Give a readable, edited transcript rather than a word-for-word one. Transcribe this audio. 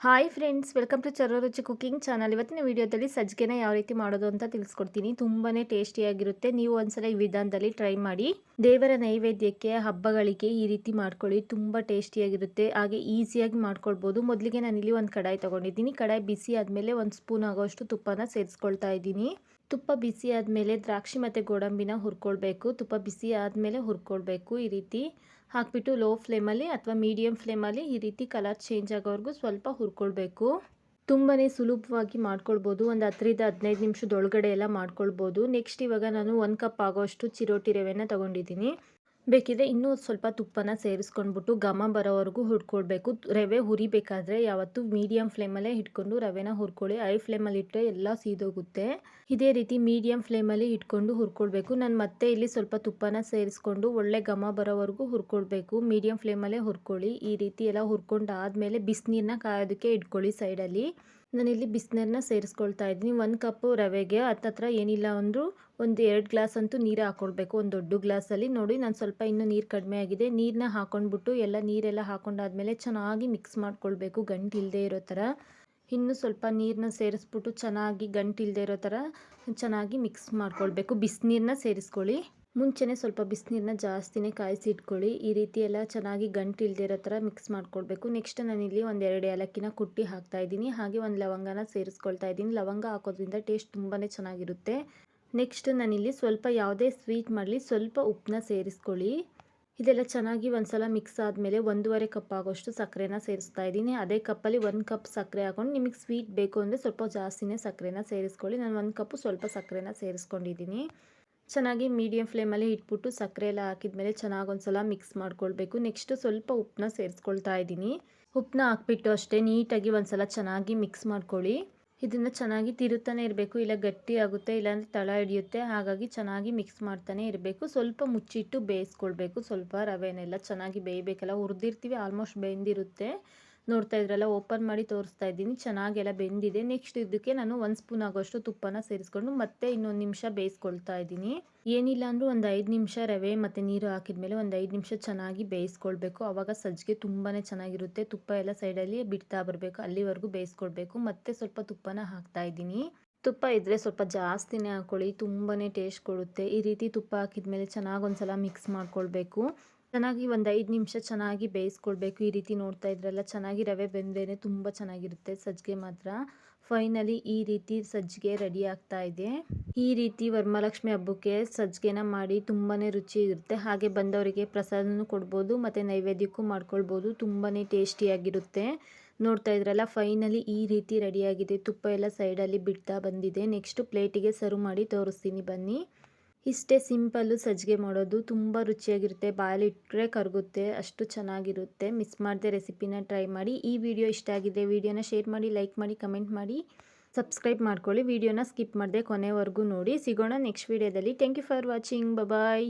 Hi friends, welcome to ಚರೋ ರುಚಿ cooking channel. ಇವತ್ತಿನ ವಿಡಿಯೋದಲ್ಲಿ ಸಜ್ಜಿಗೆನ ಯಾವ ರೀತಿ ಮಾಡೋದು ಅಂತ ತಿಳಿಸ್ಕೊಡ್ತೀನಿ. ತುಂಬಾ ಟೇಸ್ಟಿಯಾಗಿರುತ್ತೆ. ನೀವು ಒಂದ್ಸಲ ಈ ವಿಧಾನದಲ್ಲಿ ಟ್ರೈ ಮಾಡಿ. ದೇವರ ನೈವೇದ್ಯಕ್ಕೆ, ಹಬ್ಬಗಳಿಗೆ ಈ ರೀತಿ ಮಾಡ್ಕೊಳ್ಳಿ. ತುಂಬ ಟೇಸ್ಟಿಯಾಗಿರುತ್ತೆ. ಹಾಗೆ ಈಸಿಯಾಗಿ ಮಾಡ್ಕೊಳ್ಬೋದು. ಮೊದಲಿಗೆ ನಾನಿಲ್ಲಿ ಒಂದು ಕಡಾಯಿ ತೊಗೊಂಡಿದ್ದೀನಿ. ಕಡಾಯಿ ಬಿಸಿ ಆದಮೇಲೆ 1 ಸ್ಪೂನ್ ಆಗೋಷ್ಟು ತುಪ್ಪನ ಸೇರಿಸ್ಕೊಳ್ತಾ ಇದ್ದೀನಿ. ತುಪ್ಪ ಬಿಸಿ ಆದಮೇಲೆ ದ್ರಾಕ್ಷಿ ಮತ್ತು ಗೋಡಂಬಿನ ಹುರ್ಕೊಳ್ಬೇಕು. ತುಪ್ಪ ಬಿಸಿ ಆದಮೇಲೆ ಹುರ್ಕೊಳ್ಬೇಕು. ಈ ರೀತಿ ಹಾಕ್ಬಿಟ್ಟು ಲೋ ಫ್ಲೇಮಲ್ಲಿ ಅಥವಾ ಮೀಡಿಯಮ್ ಫ್ಲೇಮಲ್ಲಿ ಈ ರೀತಿ ಕಲರ್ ಚೇಂಜ್ ಆಗೋವರೆಗೂ ಸ್ವಲ್ಪ ಹುರ್ಕೊಳ್ಬೇಕು. ತುಂಬಾ ಸುಲಭವಾಗಿ ಮಾಡ್ಕೊಳ್ಬೋದು. ಒಂದು 10ರಿಂದ 15 ನಿಮಿಷದೊಳಗಡೆ ಎಲ್ಲ ಮಾಡ್ಕೊಳ್ಬೋದು. ನೆಕ್ಸ್ಟ್ ಇವಾಗ ನಾನು 1 ಕಪ್ ಆಗೋಷ್ಟು ಚಿರೋಟಿ ರವೆನ ತೊಗೊಂಡಿದ್ದೀನಿ. ಬೇಕಿದ್ರೆ ಇನ್ನೂ ಸ್ವಲ್ಪ ತುಪ್ಪನ ಸೇರಿಸ್ಕೊಂಡ್ಬಿಟ್ಟು ಘಮ ಬರೋವರೆಗೂ ಹುರ್ಕೊಳ್ಬೇಕು. ರವೆ ಹುರಿಬೇಕಾದ್ರೆ ಯಾವತ್ತೂ ಮೀಡಿಯಮ್ ಫ್ಲೇಮಲ್ಲೇ ಇಟ್ಕೊಂಡು ರವೆನ ಹುರ್ಕೊಳ್ಳಿ. ಹೈ ಫ್ಲೇಮಲ್ಲಿ ಇಟ್ಟರೆ ಎಲ್ಲ ಸೀದೋಗುತ್ತೆ. ಇದೇ ರೀತಿ ಮೀಡಿಯಮ್ ಫ್ಲೇಮಲ್ಲಿ ಇಟ್ಕೊಂಡು ಹುರ್ಕೊಳ್ಬೇಕು. ನಾನು ಮತ್ತೆ ಇಲ್ಲಿ ಸ್ವಲ್ಪ ತುಪ್ಪನ ಸೇರಿಸ್ಕೊಂಡು ಒಳ್ಳೆ ಘಮ ಬರೋವರೆಗೂ ಹುರ್ಕೊಳ್ಬೇಕು. ಮೀಡಿಯಮ್ ಫ್ಲೇಮಲ್ಲೇ ಹುರ್ಕೊಳ್ಳಿ. ಈ ರೀತಿ ಎಲ್ಲ ಹುರ್ಕೊಂಡಾದ್ಮೇಲೆ ಬಿಸಿನೀರನ್ನ ಕಾಯೋದಕ್ಕೆ ಇಟ್ಕೊಳ್ಳಿ ಸೈಡಲ್ಲಿ. ನಾನಿಲ್ಲಿ ಬಿಸಿನೀರನ್ನ ಸೇರಿಸ್ಕೊಳ್ತಾ ಇದ್ದೀನಿ. 1 ಕಪ್ಪು ರವೆಗೆ ಹತ್ತತ್ರ ಏನಿಲ್ಲ ಅಂದರೂ ಒಂದು 2 ಗ್ಲಾಸ್ ಅಂತೂ ನೀರು ಹಾಕ್ಕೊಳ್ಬೇಕು. ಒಂದು ದೊಡ್ಡ ಗ್ಲಾಸಲ್ಲಿ ನೋಡಿ, ನಾನು ಸ್ವಲ್ಪ ಇನ್ನೂ ನೀರು ಕಡಿಮೆ ಆಗಿದೆ. ನೀರನ್ನ ಹಾಕ್ಕೊಂಡ್ಬಿಟ್ಟು ನೀರೆಲ್ಲ ಹಾಕೊಂಡಾದ್ಮೇಲೆ ಚೆನ್ನಾಗಿ ಮಿಕ್ಸ್ ಮಾಡ್ಕೊಳ್ಬೇಕು, ಗಂಟಿಲ್ಲದೆ ಇರೋ ಥರ. ಇನ್ನೂ ಸ್ವಲ್ಪ ನೀರನ್ನ ಸೇರಿಸ್ಬಿಟ್ಟು ಚೆನ್ನಾಗಿ ಗಂಟಿಲ್ಲದೆ ಇರೋ ಥರ ಚೆನ್ನಾಗಿ ಮಿಕ್ಸ್ ಮಾಡ್ಕೊಳ್ಬೇಕು. ಬಿಸಿನೀರನ್ನ ಸೇರಿಸ್ಕೊಳ್ಳಿ. ಮುಂಚೆನೇ ಸ್ವಲ್ಪ ಬಿಸಿನೀರನ್ನ ಜಾಸ್ತಿನೇ ಕಾಯಿಸಿ ಇಟ್ಕೊಳ್ಳಿ. ಈ ರೀತಿ ಎಲ್ಲ ಚೆನ್ನಾಗಿ ಗಂಟು ಇಲ್ಲದೆ ಇರೋ ಥರ ಮಿಕ್ಸ್ ಮಾಡ್ಕೊಳ್ಬೇಕು. ನೆಕ್ಸ್ಟ್ ನಾನಿಲ್ಲಿ 2 ಏಲಕ್ಕಿನ ಕುಟ್ಟಿ ಹಾಕ್ತಾ ಇದ್ದೀನಿ. ಹಾಗೆ 1 ಲವಂಗನ ಸೇರಿಸ್ಕೊಳ್ತಾ ಇದ್ದೀನಿ. ಲವಂಗ ಹಾಕೋದ್ರಿಂದ ಟೇಸ್ಟ್ ತುಂಬಾ ಚೆನ್ನಾಗಿರುತ್ತೆ. ನೆಕ್ಸ್ಟ್ ನಾನಿಲ್ಲಿ ಸ್ವಲ್ಪ ಯಾವುದೇ ಸ್ವೀಟ್ ಮಾಡಲಿ ಸ್ವಲ್ಪ ಉಪ್ಪನ್ನ ಸೇರಿಸ್ಕೊಳ್ಳಿ. ಇದೆಲ್ಲ ಚೆನ್ನಾಗಿ ಒಂದ್ಸಲ ಮಿಕ್ಸ್ ಆದಮೇಲೆ 1.5 ಕಪ್ ಆಗೋಷ್ಟು ಸಕ್ಕರೆನ ಸೇರಿಸ್ತಾ ಇದ್ದೀನಿ. ಅದೇ ಕಪ್ಪಲ್ಲಿ 1 ಕಪ್ ಸಕ್ಕರೆ ಹಾಕೊಂಡು ನಿಮಗೆ ಸ್ವೀಟ್ ಬೇಕು ಅಂದರೆ ಸ್ವಲ್ಪ ಜಾಸ್ತಿನೇ ಸಕ್ಕರೆನ ಸೇರಿಸ್ಕೊಳ್ಳಿ. ನಾನು 1 ಕಪ್ಪು ಸ್ವಲ್ಪ ಸಕ್ಕರೆನ ಸೇರಿಸ್ಕೊಂಡಿದ್ದೀನಿ. ಚೆನ್ನಾಗಿ ಮೀಡಿಯಮ್ ಫ್ಲೇಮಲ್ಲಿ ಇಟ್ಬಿಟ್ಟು ಸಕ್ಕರೆ ಎಲ್ಲ ಹಾಕಿದ್ಮೇಲೆ ಚೆನ್ನಾಗಿ ಒಂದ್ಸಲ ಮಿಕ್ಸ್ ಮಾಡ್ಕೊಳ್ಬೇಕು. ನೆಕ್ಸ್ಟ್ ಸ್ವಲ್ಪ ಉಪ್ಪನ್ನ ಸೇರಿಸ್ಕೊಳ್ತಾ ಇದ್ದೀನಿ. ಉಪ್ಪನ್ನ ಹಾಕ್ಬಿಟ್ಟು ಅಷ್ಟೇ ನೀಟಾಗಿ ಒಂದ್ಸಲ ಚೆನ್ನಾಗಿ ಮಿಕ್ಸ್ ಮಾಡ್ಕೊಳ್ಳಿ. ಇದನ್ನು ಚೆನ್ನಾಗಿ ತಿರುತ್ತಾನೆ ಇರಬೇಕು, ಇಲ್ಲ ಗಟ್ಟಿ ಆಗುತ್ತೆ, ಇಲ್ಲಾಂದರೆ ತಳ ಹಿಡಿಯುತ್ತೆ. ಹಾಗಾಗಿ ಚೆನ್ನಾಗಿ ಮಿಕ್ಸ್ ಮಾಡ್ತಾನೆ ಇರಬೇಕು. ಸ್ವಲ್ಪ ಮುಚ್ಚಿಟ್ಟು ಬೇಯಿಸ್ಕೊಳ್ಬೇಕು. ಸ್ವಲ್ಪ ರವೆನೆಲ್ಲ ಚೆನ್ನಾಗಿ ಬೇಯಬೇಕಲ್ಲ, ಹುರಿದಿರ್ತೀವಿ, ಆಲ್ಮೋಸ್ಟ್ ಬೆಂದಿರುತ್ತೆ. ನೋಡ್ತಾ ಇದ್ರಲ್ಲ, ಓಪನ್ ಮಾಡಿ ತೋರಿಸ್ತಾ ಇದ್ದೀನಿ. ಚೆನ್ನಾಗೆಲ್ಲ ಬೆಂದಿದೆ. ನೆಕ್ಸ್ಟ್ ಇದಕ್ಕೆ ನಾನು 1 ಸ್ಪೂನ್ ಆಗೋಷ್ಟು ತುಪ್ಪನ ಸೇರಿಸ್ಕೊಂಡು ಮತ್ತೆ ಇನ್ನೊಂದು ನಿಮಿಷ ಬೇಯಿಸ್ಕೊಳ್ತಾ ಇದ್ದೀನಿ. ಏನಿಲ್ಲ ಅಂದರೂ ಒಂದು 5 ನಿಮಿಷ ರವೆ ಮತ್ತು ನೀರು ಹಾಕಿದ್ಮೇಲೆ ಒಂದು 5 ನಿಮಿಷ ಚೆನ್ನಾಗಿ ಬೇಯಿಸ್ಕೊಳ್ಬೇಕು. ಆವಾಗ ಸಜ್ಜಿಗೆ ತುಂಬಾ ಚೆನ್ನಾಗಿರುತ್ತೆ. ತುಪ್ಪ ಎಲ್ಲ ಸೈಡಲ್ಲಿ ಬಿಡ್ತಾ ಬರಬೇಕು, ಅಲ್ಲಿವರೆಗೂ ಬೇಯಿಸ್ಕೊಳ್ಬೇಕು. ಮತ್ತೆ ಸ್ವಲ್ಪ ತುಪ್ಪನ ಹಾಕ್ತಾ ಇದ್ದೀನಿ. ತುಪ್ಪ ಇದ್ದರೆ ಸ್ವಲ್ಪ ಜಾಸ್ತಿನೇ ಹಾಕ್ಕೊಳ್ಳಿ, ತುಂಬಾ ಟೇಸ್ಟ್ ಕೊಡುತ್ತೆ. ಈ ರೀತಿ ತುಪ್ಪ ಹಾಕಿದ್ಮೇಲೆ ಚೆನ್ನಾಗಿ ಒಂದ್ಸಲ ಮಿಕ್ಸ್ ಮಾಡ್ಕೊಳ್ಬೇಕು. ಚೆನ್ನಾಗಿ ಒಂದು 5 ನಿಮಿಷ ಚೆನ್ನಾಗಿ ಬೇಯಿಸ್ಕೊಳ್ಬೇಕು. ಈ ರೀತಿ ನೋಡ್ತಾ ಇದ್ರಲ್ಲ, ಚೆನ್ನಾಗಿ ರವೆ ಬೆಂದ್ರೇ ತುಂಬ ಚೆನ್ನಾಗಿರುತ್ತೆ ಸಜ್ಜಿಗೆ ಮಾತ್ರ. ಫೈನಲಿ ಈ ರೀತಿ ಸಜ್ಜಿಗೆ ರೆಡಿ ಆಗ್ತಾ ಇದೆ. ಈ ರೀತಿ ವರಮಹಾಲಕ್ಷ್ಮಿ ಹಬ್ಬಕ್ಕೆ ಸಜ್ಜಿಗೆನ ಮಾಡಿ ತುಂಬಾ ರುಚಿ ಇರುತ್ತೆ. ಹಾಗೆ ಬಂದವರಿಗೆ ಪ್ರಸಾದನೂ ಕೊಡ್ಬೋದು ಮತ್ತು ನೈವೇದ್ಯಕ್ಕೂ ಮಾಡ್ಕೊಳ್ಬೋದು. ತುಂಬಾ ಟೇಸ್ಟಿಯಾಗಿರುತ್ತೆ. ನೋಡ್ತಾ ಇದ್ರಲ್ಲ, ಫೈನಲಿ ಈ ರೀತಿ ರೆಡಿಯಾಗಿದೆ. ತುಪ್ಪ ಎಲ್ಲ ಸೈಡಲ್ಲಿ ಬಿಡ್ತಾ ಬಂದಿದೆ. ನೆಕ್ಸ್ಟ್ ಪ್ಲೇಟಿಗೆ ಸರ್ವ್ ಮಾಡಿ ತೋರಿಸ್ತೀನಿ ಬನ್ನಿ. ಇಷ್ಟೇ ಸಿಂಪಲ್ಲು ಸಜ್ಜಿಗೆ ಮಾಡೋದು. ತುಂಬ ರುಚಿಯಾಗಿರುತ್ತೆ. ಬಾಯಲ್ಲಿ ಇಟ್ಟರೆ ಕರಗುತ್ತೆ, ಅಷ್ಟು ಚೆನ್ನಾಗಿರುತ್ತೆ. ಮಿಸ್ ಮಾಡದೆ ರೆಸಿಪಿನ ಟ್ರೈ ಮಾಡಿ. ಈ ವಿಡಿಯೋ ಇಷ್ಟ ಆಗಿದೆ, ವಿಡಿಯೋನ ಶೇರ್ ಮಾಡಿ, ಲೈಕ್ ಮಾಡಿ, ಕಮೆಂಟ್ ಮಾಡಿ, ಸಬ್ಸ್ಕ್ರೈಬ್ ಮಾಡ್ಕೊಳ್ಳಿ. ವಿಡಿಯೋನ ಸ್ಕಿಪ್ ಮಾಡದೆ ಕೊನೆವರೆಗೂ ನೋಡಿ. ಸಿಗೋಣ ನೆಕ್ಸ್ಟ್ ವಿಡಿಯೋದಲ್ಲಿ. Thank you for watching. Bye.